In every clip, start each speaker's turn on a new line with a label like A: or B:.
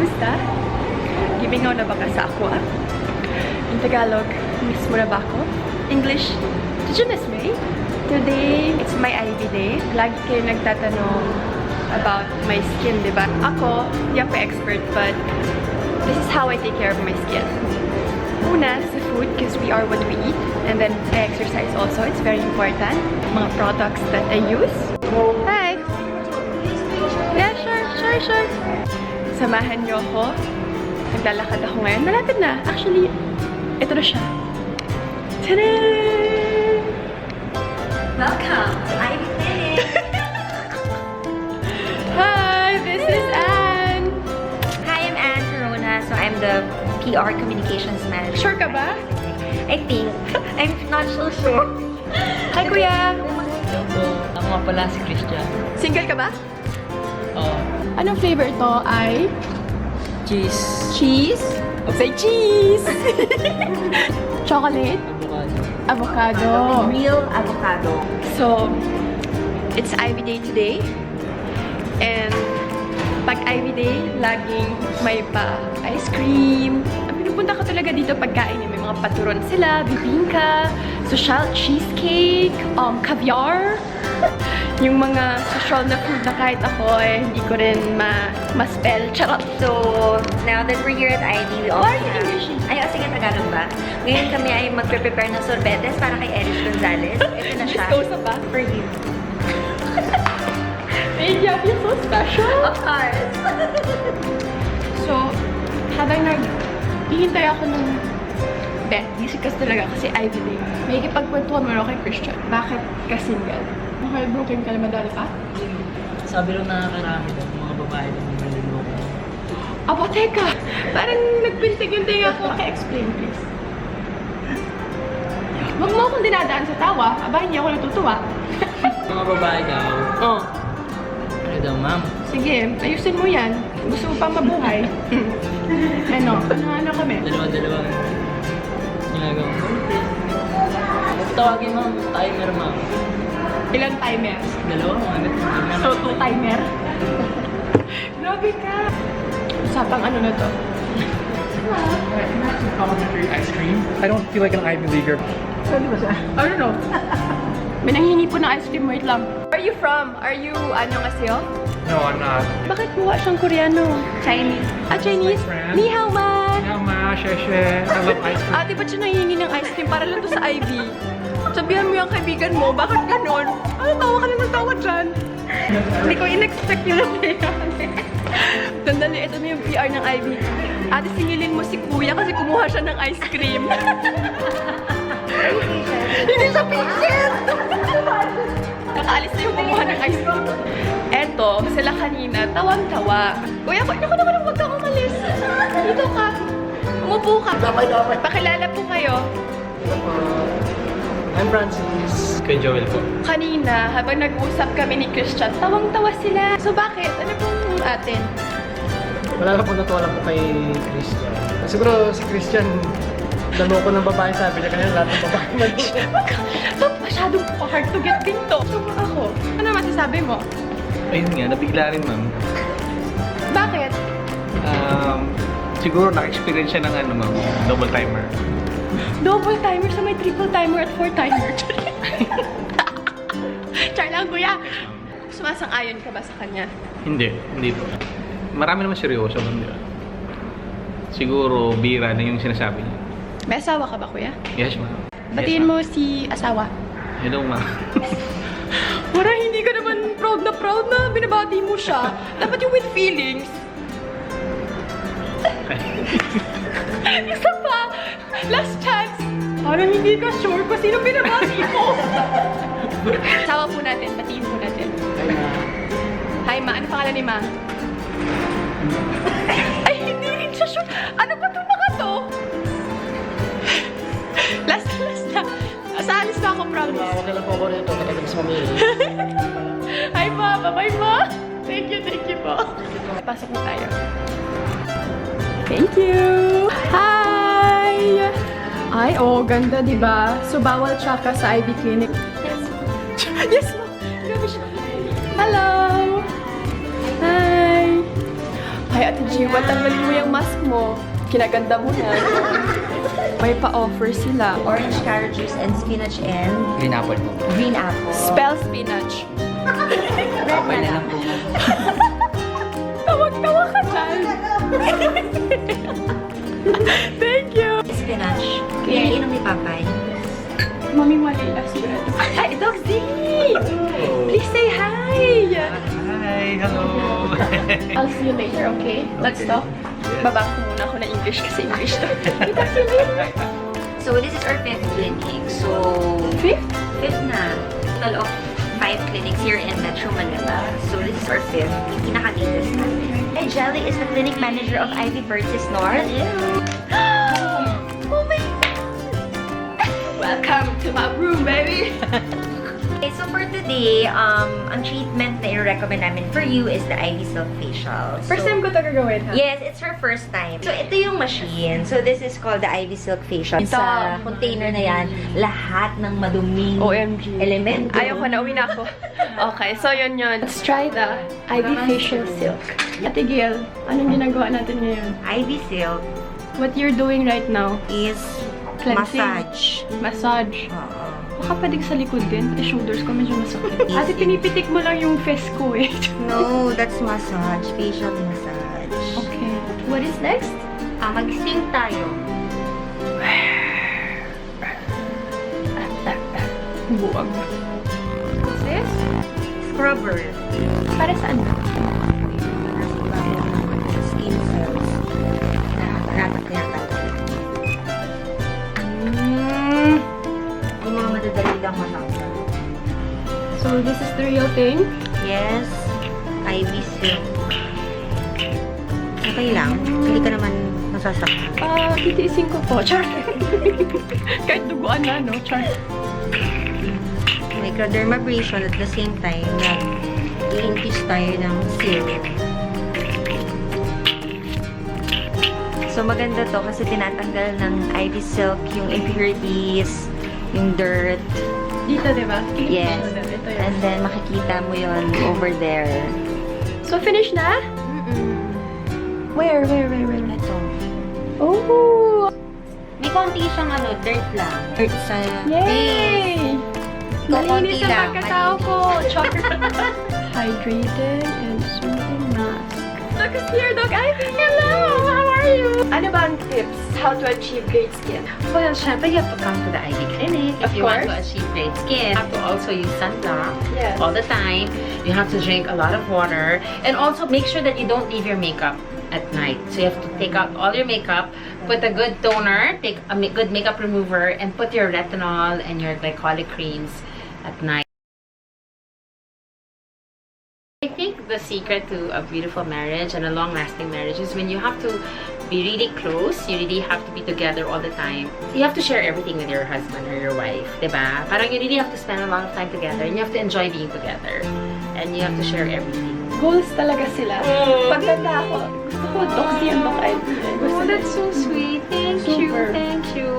A: Kamusta? Gibingaw na ba ka sa ako, ah? In Tagalog, miss mo na ba ako? English, did you miss me? Today, it's my IV day. Lagi kayo nagtatanong about my skin, di ba? Ako, hindi ako expert, but this is how I take care of my skin. Una, sa food, because we are what we eat. And then, I exercise also. It's very important. Mga products that I use. Hi! Yeah, sure. Samahan niyo ako. Naglalakad ako ngayon. Malapit na. Actually, ito na siya. Tada!
B: Welcome to Ivy Clinic!
A: Hi, this is Anne!
B: Hi, I'm Anne Corona. So I'm the PR Communications Manager.
A: Sure ka ba?
B: I think. I'm not so sure.
A: Hi, Kuya!
C: Ako nga pala si Christian.
A: Single ka ba?
C: Oo.
A: Anong flavor ito ay?
C: Cheese.
A: Cheese? Say cheese! Chocolate?
C: Avocado.
A: Avocado.
B: Real avocado.
A: So, it's Ivy Day today. And pag Ivy Day, laging may pa-ice cream. Ang pinupunta ko talaga dito pagkain. May mga paturon sila, bibingka, social cheesecake, caviar. Yung mga social na food na kahit ako hindi ko rin ma-spell. Charot.
B: So, now that we're here at Ivy, we also
A: Why are you
B: have...
A: English?
B: Ay, sige, Tagalog ba? Ngayon kami ay magpe-prepare ng sorbetes para kay Erich Gonzalez. Ito na siya.
A: Disclose na ba?
B: For you.
A: Thank you, I feel so special.
B: Of course.
A: So, habang naghihintay ako ng bed, kasi talaga kasi Ivy Day. May ikipagkwentuhan mo na kay Christian. Bakit ka single? Heartbroken ka na madali pa?
C: Sabi lang nakakarami daw, mga babae daw ng maluloko.
A: Aba, teka! Parang nagpintig-intig ako. Explain, please. Huwag mo akong dinadaan sa tawa. Aba, hindi ako natutuwa.
C: Mga babae daw.
A: Oh.
C: Ano daw, ma'am?
A: Sige, ayusin mo yan. Gusto mo pang mabuhay. Ano kami?
C: Dalawa-dalawang ginagawa ko. Tawagin, ma'am. Timer, ma'am.
A: Ilang timers?
C: Dalawa, ano?
A: So, 2 timer? Grabe ka! Usapang ano na to?
D: Complimentary ice cream. I don't feel like an Ivy Leaguer.
A: I don't know. May nanghingi po ng ice cream. Wait lang. Where are you from? Are you, ano nga siyo?
D: No, I'm not.
A: Bakit buwa siyang Koreano?
B: Chinese.
A: Chinese?
D: My friend.
A: Ni hao ma!
D: Meow ma, sheshe. I love ice cream.
A: Ate, ba't siya nanghingi ng ice cream? Para lang to sa Ivy. Sabihan mo yung kaibigan mo, bakit ganon? Ano, tawa ka na ng tawa dyan. Hindi ko in-expect yun natin. Tandali, ito na yung PR ng Ivy. Ate, singilin mo si Kuya kasi kumuha siya ng ice cream. Hindi siya patient! Nakaalis na yung kumuha ng ice cream. Eto, sila kanina, tawang-tawa. Kuya, naku, huwag kang umalis. Dito ka. Umupo ka. Pakilala po kayo.
C: I'm Francis. Kay Joel po.
A: Kanina, habang nag-usap kami ni Christian, tawang-tawa sila. So bakit? Ano pong atin?
E: Wala na po natuwa lang po kay Christian. Siguro si Christian, damo ko ng babae, sabi niya kanina lahat ng babae
A: Ba't masyadong hard to get dito? So ako, ano masasabi mo?
F: Ayun nga, nabigla rin, ma'am.
A: Bakit?
F: Siguro naka-experience siya ng ma'am, double timer.
A: Double timer sa may triple timer at 4 timer. Char lang, kuya. Sumasang-ayon ka ba sa kanya?
F: Hindi po. Marami naman seryoso, ma'am, di ba? Siguro, bira na yung sinasabi niya.
A: May asawa ka ba, kuya?
F: Yes, ma'am.
A: Batiin mo si asawa.
F: Hello, ma'am.
A: Para hindi ka naman proud na binabati mo siya. Dapat yung with feelings. Isa pa! Last chance! Parang hindi ka sure kung sino binabati mo. Sawa po natin, batiin po natin. Hi, Ma. Ano pangalan ni Ma? Ay, hindi rin siya sure. Ano ba itong mga to? Last na. Sa alis na ako, promise.
E: Huwag na lang po ako rito, katagal sa mamili.
A: Hi, Ma. Bye-bye, Ma. Thank you po. Pasok na tayo. Thank you! Hi! Ay, ganda, di ba? So, bawal tsaka sa Ivy Clinic. Yes, ma! Grabe siya. Hello! Hi! Hi, Ay, Ate Jiwa, tanggalin mo yung mask mo. Kinaganda mo na. May pa-offer sila.
B: Orange carrot juice and spinach and
C: Green apple po.
B: green apple.
A: Spell spinach.
C: Apple na lang po.
A: Tawag-tawa ka dyan. Thank you.
B: Spinach. Pinainom ni Papay.
A: Mami, wali last year. Ay, Doc Z! Please say hi!
F: Hi, hello.
A: I'll see you later, okay? Let's talk. Babak ko muna ako na English kasi English to. Kita si Lynn.
B: So this is our 5th clinic. So
A: Fifth?
B: 5th na. Total of 5 clinics here in Metro Manila. So this is our 5th. Yung pinaka-latest natin. And Jelly is the clinic manager of Ivy Vertis North.
A: Oh my God! Welcome to my room, baby!
B: Okay, so for today, ang treatment na i-recommend namin for you is the Ivy Silk Facial.
A: First time ko ito gagawin, ha?
B: Yes, it's her first time. So, ito yung machine. So, this is called the Ivy Silk Facial. Sa container na yan, lahat ng maduming
A: OMG.
B: elemento.
A: Ayoko na, uwi na ako. Okay, so yun yun. Let's try the Ivy Facial Silk. Ate Gil, anong ginagawa natin ngayon?
B: Ivy Silk
A: What you're doing right now?
B: is
A: Cleansing.
B: massage.
A: Massage.
B: Oo.
A: Baka pwedeng sa likod din. Pati shoulders ko medyo masakit. Ate, pinipitik mo lang yung face ko eh.
B: No, that's massage. Facial massage.
A: Okay. What is next?
B: Mag-sing tayo.
A: Buwag. What's this?
B: Scrubber.
A: Para saan?
B: Skin cells. Nakakatagyan. Yung mga madadali lang matanggal.
A: So, this is the real thing?
B: Yes. Ivy Silk. Okay lang. Hindi ka naman masasaktan.
A: Titiisin ko po. Char. Kahit duguan na, no? Char.
B: Microdermabrasion at the same time, i-infuse tayo ng silk. So, maganda to kasi tinatanggal ng Ivy Silk yung impurities, yung dirt.
A: Dito, di ba?
B: Yes.
A: Ito yun.
B: And then, makikita mo yon over there.
A: So, finish na? Where?
B: Ito.
A: Oh!
B: May konti siyang dirt lang. Dirt sa face.
A: Yay!
B: Konti
A: Malinis ang
B: lang,
A: pagkatao ko.
B: malinis.
A: Char. Hydrated and soothing mask. Look at here, Doc Ivy. Hello! How are you? Ano ba ang tips? How to achieve great skin?
G: Well, syempre, you have to come to the Ivy Clinic if
A: Of
G: you want to
A: course.
G: achieve great skin. You have to also use sunblock
A: Yes.
G: all the time. You have to drink a lot of water. And also, make sure that you don't leave your makeup at night. So, you have to take out all your makeup, put a good toner, take a good makeup remover, and put your retinol and your glycolic creams at night. I think the secret to a beautiful marriage and a long-lasting marriage is when you have to be really close, you really have to be together all the time. You have to share everything with your husband or your wife, diba? Parang you really have to spend a lot of time together and you have to enjoy being together. And you have to share everything.
A: Goals talaga sila. Pagkanda ako, gusto ko Doc Z and Doc Ivy.
G: Oh, that's so sweet. Thank
A: Super.
G: you. Thank you.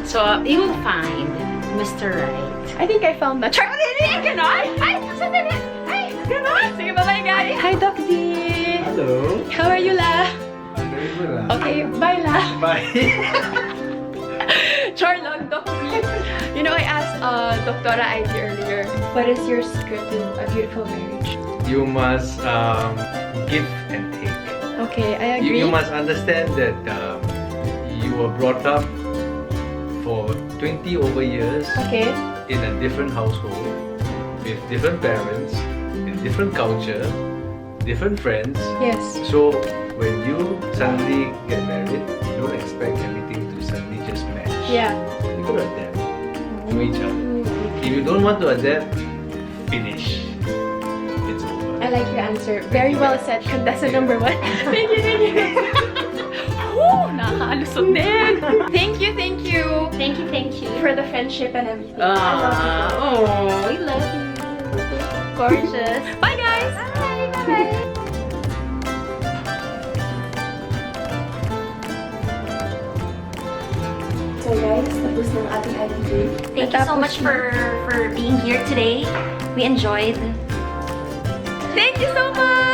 G: So, you will find Mr. Right.
A: I think I found that. Char! Ganon? Ay! Sandali! Ay! Ganon! Sige, bye-bye guys! Hi, Doc Z!
F: Hello.
A: How are you, La?
F: I'm very good.
A: Okay, bye, La!
F: Bye.
A: Char lang, Doc Z. You know, I asked Dr. Ivy earlier, what is your secret to a beautiful marriage?
H: You must give and take.
A: Okay, I agree.
H: You must understand that you were brought up for 20 over years
A: Okay.
H: in a different household with different parents, in different culture, different friends.
A: Yes.
H: So when you suddenly get married, don't expect everything to suddenly just match.
A: Yeah.
H: You got to adapt to each other. If you don't want to adapt, finish. It's over.
A: I like your answer. Very well said. Contestant number 1. Thank you, thank you. Woo! Nakakalusot din. Thank you, thank you.
G: Thank you, thank you.
A: For the friendship and everything. I love you.
G: Oh, we love you.
A: Gorgeous. Bye, guys.
G: Bye. Bye.
A: So guys, tapos ng ating IBD.
B: Thank you so much for being here today. We enjoyed.
A: Thank you so much!